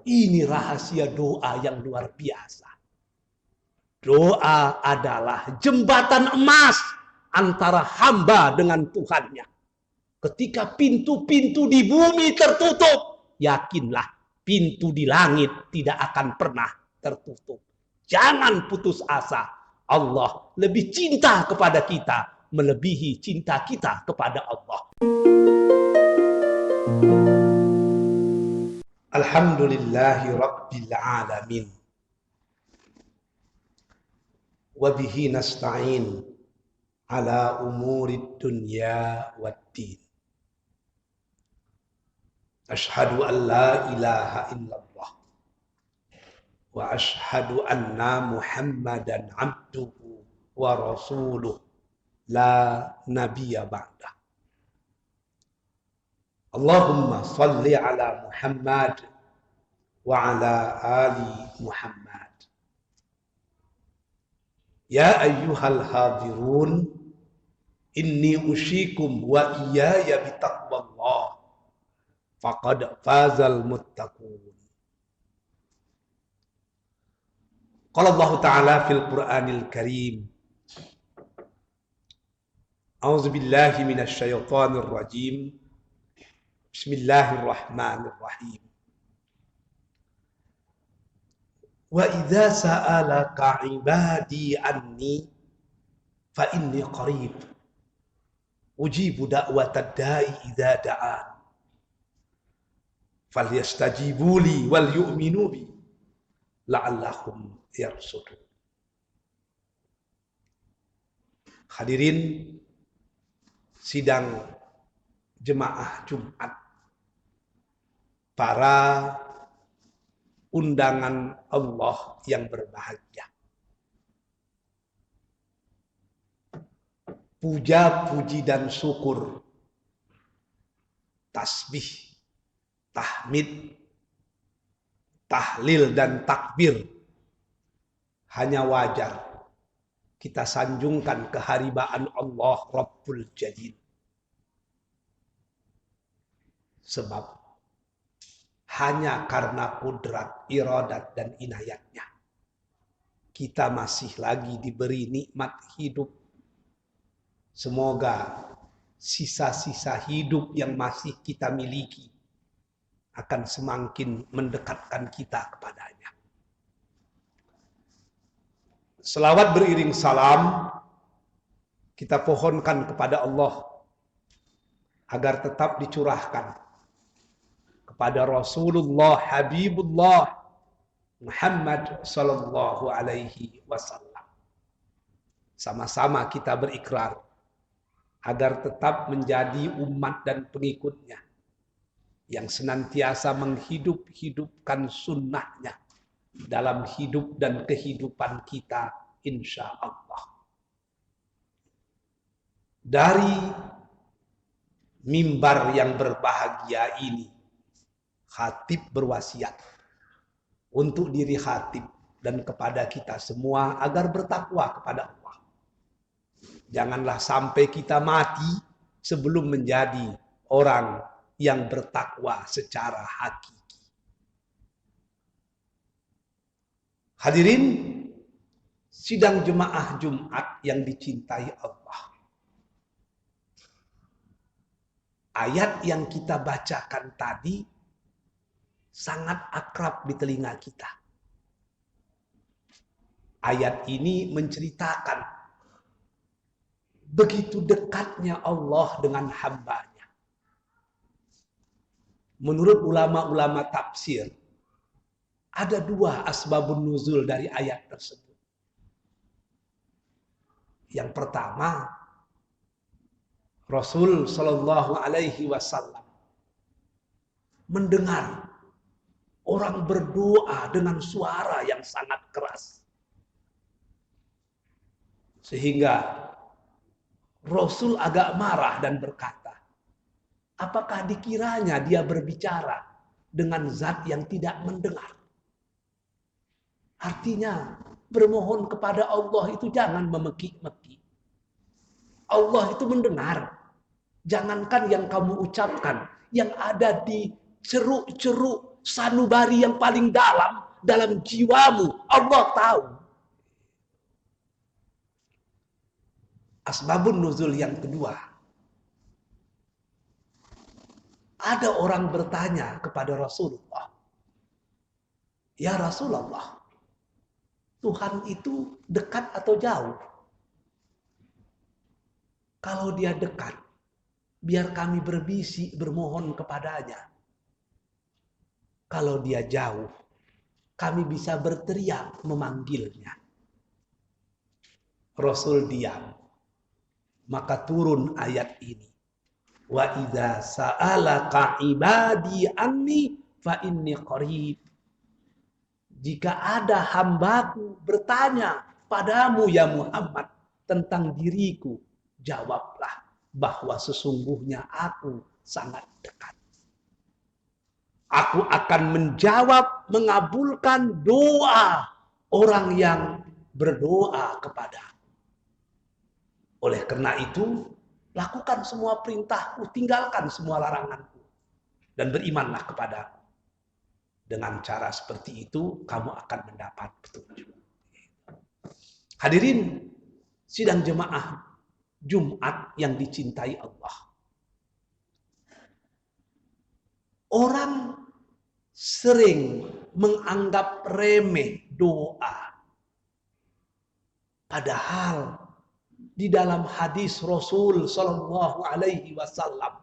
Ini rahasia doa yang luar biasa. Doa adalah jembatan emas antara hamba dengan Tuhannya. Ketika pintu-pintu di bumi tertutup, yakinlah pintu di langit tidak akan pernah tertutup. Jangan putus asa. Allah lebih cinta kepada kita melebihi cinta kita kepada Allah. Alhamdulillahi Rabbil Alamin. Wabihi nasta'in ala umurid dunya waddin. Ashhadu an la ilaha illallah wa ashhadu anna Muhammadan abduhu wa rasuluh la nabiyya ba'da. Allahumma salli ala Muhammad wa ala ali Muhammad. Ya ayyuhal hadirun, inni usyikum wa iyaya bitaqwallah. Faqad fazal muttaqun. Qala Allah Ta'ala fil Qur'anil Karim. A'udzu billahi minasy syaithanir rajim. Bismillahirrahmanirrahim. Wa idza sa'alaka 'ibadi anni fa inni qarib. Ujibu da'watad da'i idza da'an. Falyastajibu li wal yu'minu bi la'allahum yarshudun. Hadirin sidang jemaah Jumat, para undangan Allah yang berbahagia. Puja, puji dan syukur, tasbih, tahmid, tahlil dan takbir hanya wajar kita sanjungkan keharibaan Allah Rabbul Jalil. Sebab hanya karena kudrat, iradat dan inayatnya kita masih lagi diberi nikmat hidup. Semoga sisa-sisa hidup yang masih kita miliki akan semakin mendekatkan kita kepadanya. Selawat beriring salam kita pohonkan kepada Allah agar tetap dicurahkan kepada Rasulullah Habibullah Muhammad sallallahu alaihi wasallam. Sama-sama kita berikrar agar tetap menjadi umat dan pengikutnya yang senantiasa menghidup-hidupkan sunnahnya dalam hidup dan kehidupan kita insya Allah. Dari mimbar yang berbahagia ini, khatib berwasiat untuk diri khatib dan kepada kita semua agar bertakwa kepada Allah. Janganlah sampai kita mati sebelum menjadi orang yang bertakwa secara hakiki. Hadirin sidang jemaah Jumat yang dicintai Allah. Ayat yang kita bacakan tadi sangat akrab di telinga kita. Ayat ini menceritakan begitu dekatnya Allah dengan hambanya. Menurut ulama-ulama tafsir, ada dua asbabun nuzul dari ayat tersebut. Yang pertama, Rasul Shallallahu Alaihi Wasallam mendengar orang berdoa dengan suara yang sangat keras, sehingga Rasul agak marah dan berkata, apakah dikiranya dia berbicara dengan zat yang tidak mendengar? Artinya bermohon kepada Allah itu jangan memeki-meki. Allah itu mendengar. Jangankan yang kamu ucapkan, yang ada di ceruk-ceruk sanubari yang paling dalam jiwamu. Allah tahu. Asbabun nuzul yang kedua. Ada orang bertanya kepada Rasulullah, "Ya Rasulullah, Tuhan itu dekat atau jauh? Kalau dia dekat, biar kami berbisik bermohon kepadanya. Kalau dia jauh, kami bisa berteriak memanggilnya." Rasul diam. Maka turun ayat ini. Wa idza sa'alaka ibadi anni fa inni qarib. Jika ada hambaku bertanya padamu ya Muhammad tentang diriku, jawablah bahwa sesungguhnya aku sangat dekat. Aku akan menjawab, mengabulkan doa orang yang berdoa kepada. Oleh karena itu, lakukan semua perintahku, tinggalkan semua laranganku, dan berimanlah kepadaku. Dengan cara seperti itu, kamu akan mendapat petunjuk. Hadirin sidang jemaah Jumat yang dicintai Allah. Orang sering menganggap remeh doa. Padahal di dalam hadis Rasul Shallallahu Alaihi Wasallam,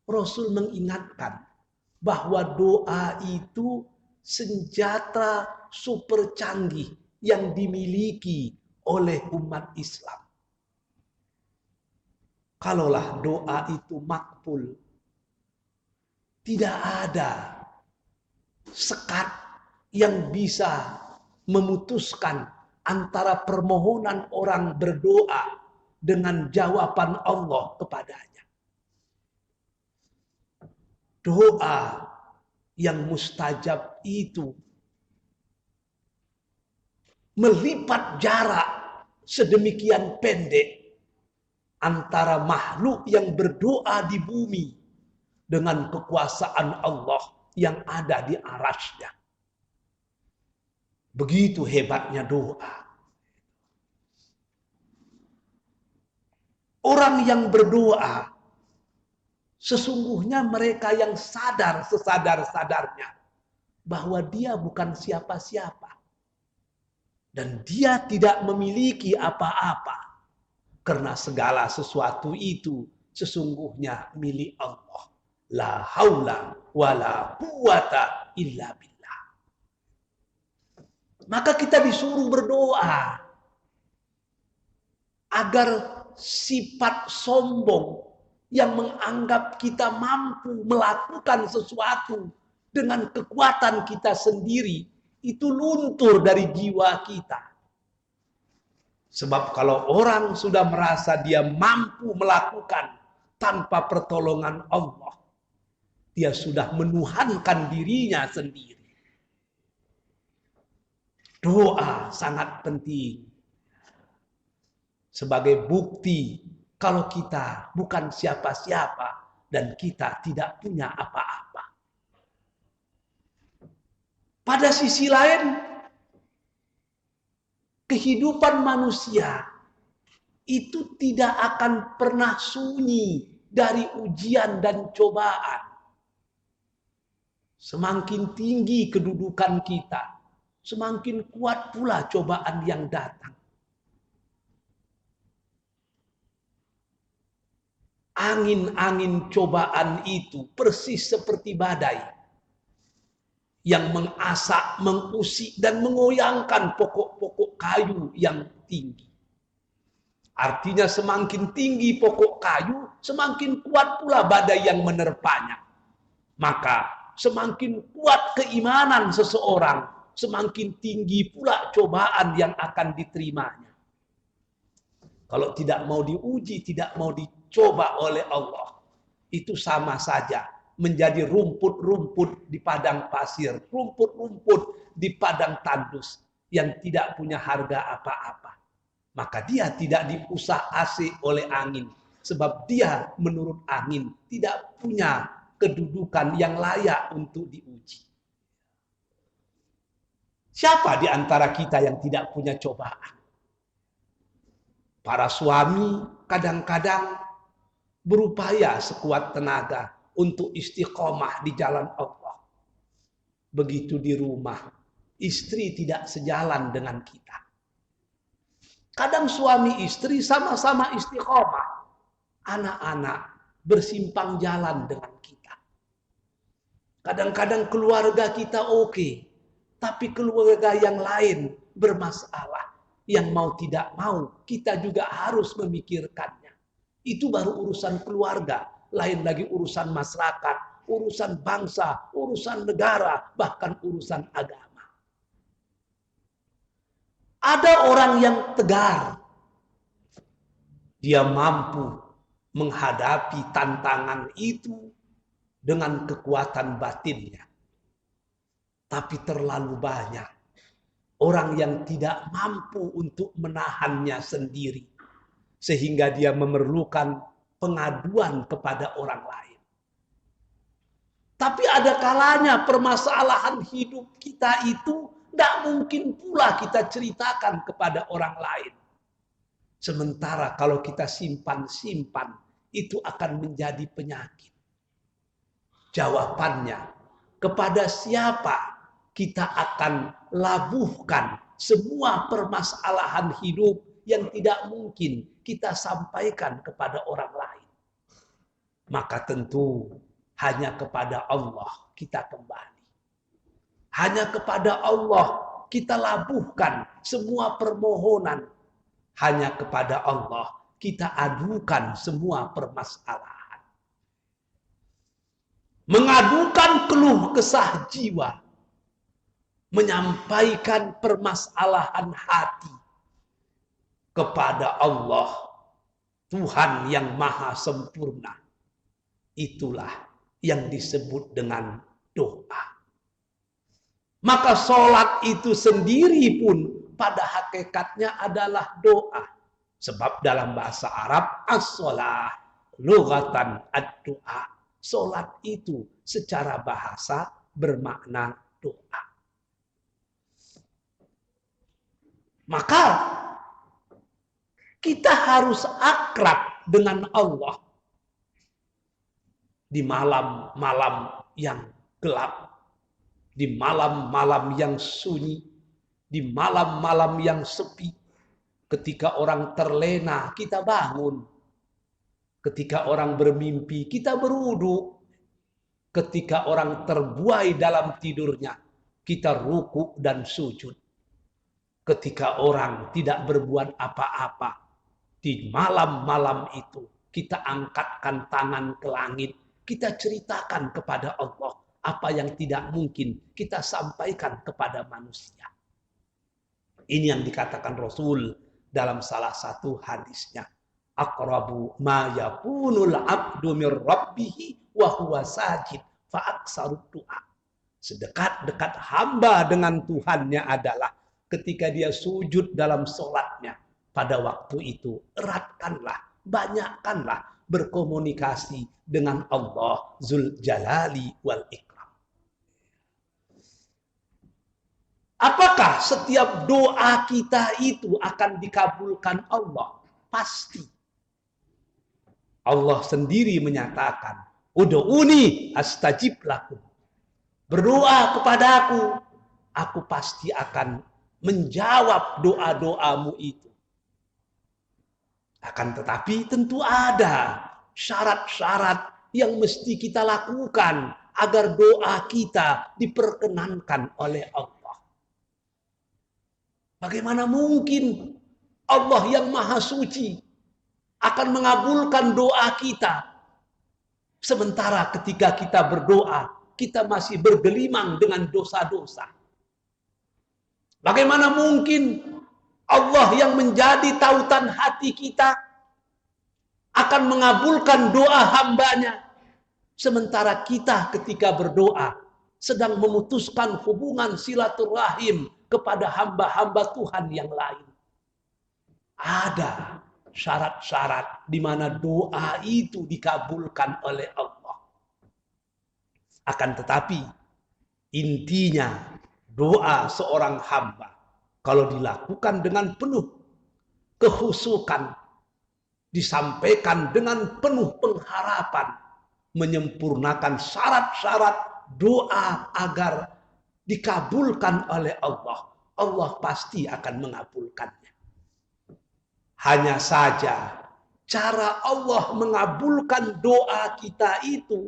Rasul mengingatkan bahwa doa itu senjata super canggih yang dimiliki oleh umat Islam. Kalaulah doa itu makbul, tidak ada sekat yang bisa memutuskan antara permohonan orang berdoa dengan jawaban Allah kepadanya. Doa yang mustajab itu melipat jarak sedemikian pendek antara makhluk yang berdoa di bumi dengan kekuasaan Allah yang ada di arasy-Nya. Begitu hebatnya doa. Orang yang berdoa, sesungguhnya mereka yang sadar sesadar-sadarnya bahwa dia bukan siapa-siapa. Dan dia tidak memiliki apa-apa. Karena segala sesuatu itu sesungguhnya milik Allah. La haula wa la quwata illa billah. Maka kita disuruh berdoa agar sifat sombong yang menganggap kita mampu melakukan sesuatu dengan kekuatan kita sendiri itu luntur dari jiwa kita. Sebab kalau orang sudah merasa dia mampu melakukan tanpa pertolongan Allah, dia sudah menuhankan dirinya sendiri. Doa sangat penting sebagai bukti kalau kita bukan siapa-siapa dan kita tidak punya apa-apa. Pada sisi lain, kehidupan manusia itu tidak akan pernah sunyi dari ujian dan cobaan. Semakin tinggi kedudukan kita, semakin kuat pula cobaan yang datang. Angin-angin cobaan itu persis seperti badai yang mengasak, mengusik, dan mengoyangkan pokok-pokok kayu yang tinggi. Artinya semakin tinggi pokok kayu, semakin kuat pula badai yang menerpanya. Maka semakin kuat keimanan seseorang, semakin tinggi pula cobaan yang akan diterimanya. Kalau tidak mau diuji, tidak mau dicoba oleh Allah, itu sama saja menjadi rumput-rumput di padang pasir, rumput-rumput di padang tandus yang tidak punya harga apa-apa. Maka dia tidak diusak-asik oleh angin, sebab dia menurut angin tidak punya kedudukan yang layak untuk diuji. Siapa di antara kita yang tidak punya cobaan? Para suami kadang-kadang berupaya sekuat tenaga untuk istiqomah di jalan Allah. Begitu di rumah, istri tidak sejalan dengan kita. Kadang suami istri sama-sama istiqomah. Anak-anak bersimpang jalan dengan kita. Kadang-kadang keluarga kita oke, tapi keluarga yang lain bermasalah. Yang mau tidak mau, kita juga harus memikirkannya. Itu baru urusan keluarga, lain lagi urusan masyarakat, urusan bangsa, urusan negara, bahkan urusan agama. Ada orang yang tegar. Dia mampu menghadapi tantangan itu dengan kekuatan batinnya. Tapi terlalu banyak orang yang tidak mampu untuk menahannya sendiri. Sehingga dia memerlukan pengaduan kepada orang lain. Tapi ada kalanya permasalahan hidup kita itu tidak mungkin pula kita ceritakan kepada orang lain. Sementara kalau kita simpan-simpan, itu akan menjadi penyakit. Jawabannya, kepada siapa kita akan labuhkan semua permasalahan hidup yang tidak mungkin kita sampaikan kepada orang lain. Maka tentu hanya kepada Allah kita kembali. Hanya kepada Allah kita labuhkan semua permohonan. Hanya kepada Allah kita adukan semua permasalahan. Mengadukan keluh kesah jiwa. Menyampaikan permasalahan hati kepada Allah, Tuhan yang maha sempurna. Itulah yang disebut dengan doa. Maka sholat itu sendiri pun pada hakikatnya adalah doa. Sebab dalam bahasa Arab, as-sholah, lughatan ad-doa. Sholat itu secara bahasa bermakna doa. Maka kita harus akrab dengan Allah di malam-malam yang gelap, di malam-malam yang sunyi, di malam-malam yang sepi. Ketika orang terlena, kita bangun. Ketika orang bermimpi, kita berwudu. Ketika orang terbuai dalam tidurnya, kita ruku dan sujud. Ketika orang tidak berbuat apa-apa, di malam-malam itu kita angkatkan tangan ke langit, kita ceritakan kepada Allah apa yang tidak mungkin kita sampaikan kepada manusia. Ini yang dikatakan Rasul dalam salah satu hadisnya. Aqrabu ma yakunul abdu mir rabbihi wa huwa sajid fa aksarud du'a. Sedekat-dekat hamba dengan Tuhannya adalah ketika dia sujud dalam sholatnya. Pada waktu itu eratkanlah, banyakkanlah berkomunikasi dengan Allah Zul Jalali wal Ikram. Apakah setiap doa kita itu akan dikabulkan Allah? Pasti. Allah sendiri menyatakan, Ud'uni astajib lakum. Berdoa kepadaku, aku pasti akan menjawab doa-doamu itu. Akan tetapi tentu ada syarat-syarat yang mesti kita lakukan agar doa kita diperkenankan oleh Allah. Bagaimana mungkin Allah yang maha suci akan mengabulkan doa kita, sementara ketika kita berdoa kita masih bergelimang dengan dosa-dosa? Bagaimana mungkin Allah yang menjadi tautan hati kita akan mengabulkan doa hambanya, sementara kita ketika berdoa sedang memutuskan hubungan silaturahim kepada hamba-hamba Tuhan yang lain? Ada syarat-syarat di mana doa itu dikabulkan oleh Allah. Akan tetapi intinya Doa seorang hamba kalau dilakukan dengan penuh kehusukan, disampaikan dengan penuh pengharapan, menyempurnakan syarat-syarat doa agar dikabulkan oleh Allah, Allah pasti akan mengabulkannya. Hanya saja cara Allah mengabulkan doa kita itu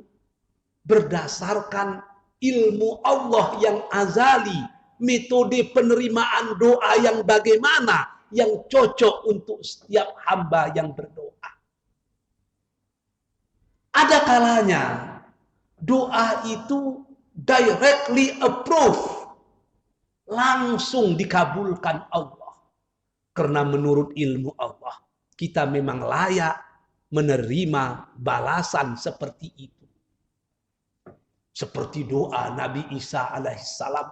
berdasarkan ilmu Allah yang azali, metode penerimaan doa yang bagaimana yang cocok untuk setiap hamba yang berdoa. Ada kalanya doa itu directly approved, langsung dikabulkan Allah. Karena menurut ilmu Allah, kita memang layak menerima balasan seperti itu. Seperti doa Nabi Isa alaihissalam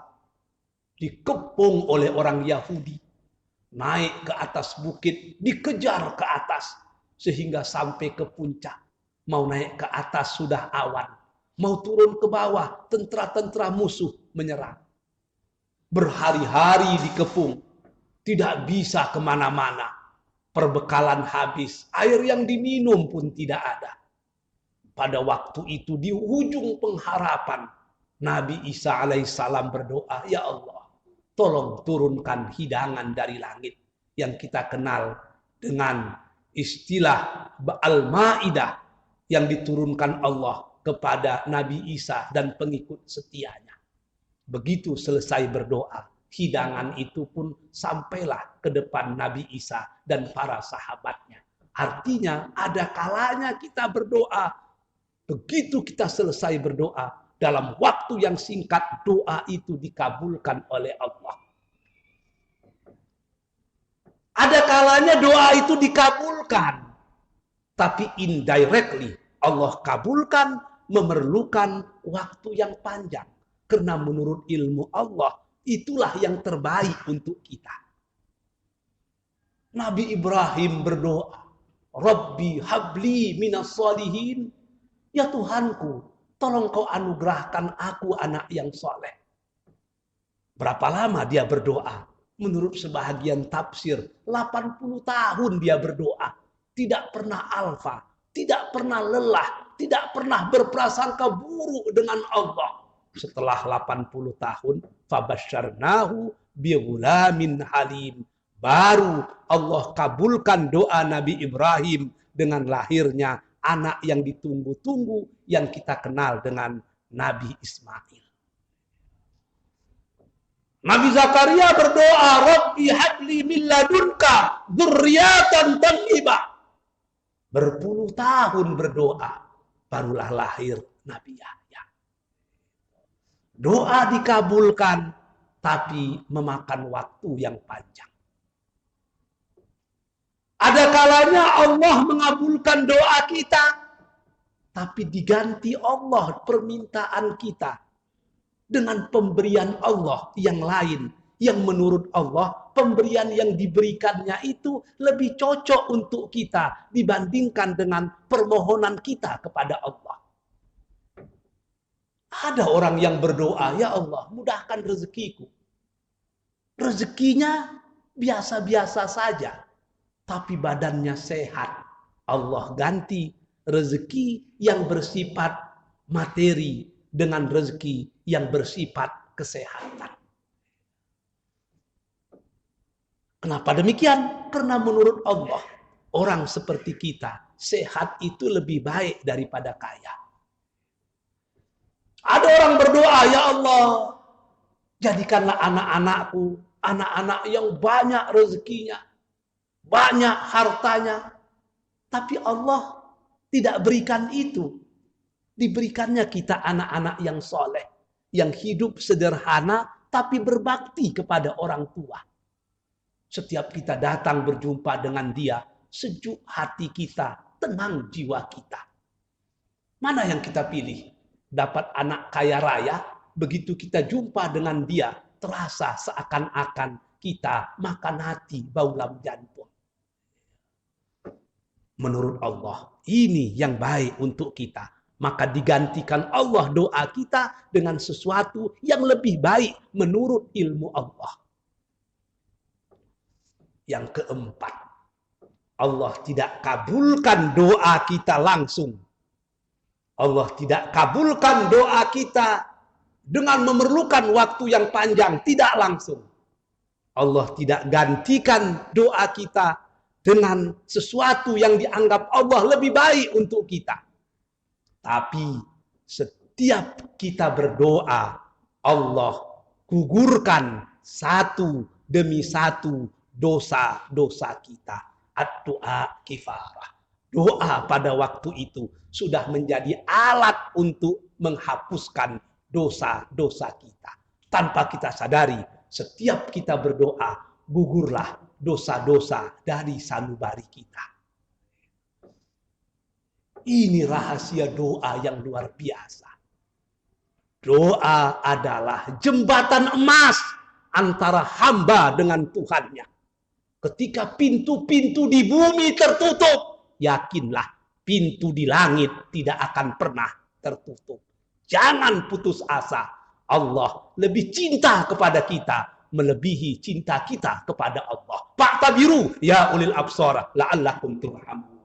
dikepung oleh orang Yahudi, naik ke atas bukit, dikejar ke atas sehingga sampai ke puncak. Mau naik ke atas sudah awan, mau turun ke bawah tentara-tentara musuh menyerang. Berhari-hari dikepung, tidak bisa kemana-mana, perbekalan habis, air yang diminum pun tidak ada. Pada waktu itu di ujung pengharapan, Nabi Isa alaihissalam berdoa, ya Allah, tolong turunkan hidangan dari langit yang kita kenal dengan istilah Al-Ma'idah yang diturunkan Allah kepada Nabi Isa dan pengikut setianya. Begitu selesai berdoa, hidangan itu pun sampailah ke depan Nabi Isa dan para sahabatnya. Artinya ada kalanya kita berdoa, begitu kita selesai berdoa, dalam waktu yang singkat doa itu dikabulkan oleh Allah. Ada kalanya doa itu dikabulkan, tapi indirectly Allah kabulkan memerlukan waktu yang panjang. Karena menurut ilmu Allah, itulah yang terbaik untuk kita. Nabi Ibrahim berdoa, Rabbi habli minas sholihin. Ya Tuhanku, tolong kau anugerahkan aku anak yang soleh. Berapa lama dia berdoa? Menurut sebahagian tafsir, 80 tahun dia berdoa. Tidak pernah alfa, tidak pernah lelah, tidak pernah berprasangka buruk dengan Allah. Setelah 80 tahun, fabasyarnahu bighulamin halim. Baru Allah kabulkan doa Nabi Ibrahim dengan lahirnya anak yang ditunggu-tunggu yang kita kenal dengan Nabi Ismail. Nabi Zakaria berdoa, Rabbi habli min ladunka dzurriyyatan thayyibah. Berpuluh tahun berdoa, barulah lahir Nabi Yahya. Doa dikabulkan, tapi memakan waktu yang panjang. Ada kalanya Allah mengabulkan doa kita, tapi diganti Allah permintaan kita dengan pemberian Allah yang lain, yang menurut Allah pemberian yang diberikannya itu lebih cocok untuk kita dibandingkan dengan permohonan kita kepada Allah. Ada orang yang berdoa, ya Allah mudahkan rezekiku. Rezekinya biasa-biasa saja, tapi badannya sehat. Allah ganti rezeki yang bersifat materi dengan rezeki yang bersifat kesehatan. Kenapa demikian? Karena menurut Allah, orang seperti kita, sehat itu lebih baik daripada kaya. Ada orang berdoa, ya Allah, jadikanlah anak-anakku, anak-anak yang banyak rezekinya, banyak hartanya. Tapi Allah tidak berikan itu. Diberikannya kita anak-anak yang soleh, yang hidup sederhana, tapi berbakti kepada orang tua. Setiap kita datang berjumpa dengan dia, sejuk hati kita, tenang jiwa kita. Mana yang kita pilih? Dapat anak kaya raya, begitu kita jumpa dengan dia, terasa seakan-akan kita makan hati, baulam jantung. Menurut Allah, ini yang baik untuk kita. maka digantikan Allah doa kita dengan sesuatu yang lebih baik menurut ilmu Allah. Yang keempat, Allah tidak kabulkan doa kita langsung. Allah tidak kabulkan doa kita dengan memerlukan waktu yang panjang, tidak langsung. Allah tidak gantikan doa kita dengan sesuatu yang dianggap Allah lebih baik untuk kita. Tapi setiap kita berdoa, Allah gugurkan satu demi satu dosa-dosa kita. Ad-du'a kifarah. Doa pada waktu itu sudah menjadi alat untuk menghapuskan dosa-dosa kita. Tanpa kita sadari, setiap kita berdoa, gugurlah dosa-dosa dari sanubari kita. Ini rahasia doa yang luar biasa. Doa adalah jembatan emas antara hamba dengan Tuhannya. Ketika pintu-pintu di bumi tertutup, yakinlah pintu di langit tidak akan pernah tertutup. Jangan putus asa. Allah lebih cinta kepada kita melebihi cinta kita kepada Allah. Fa'tabiru ya ulil absar la'allakum turhamun.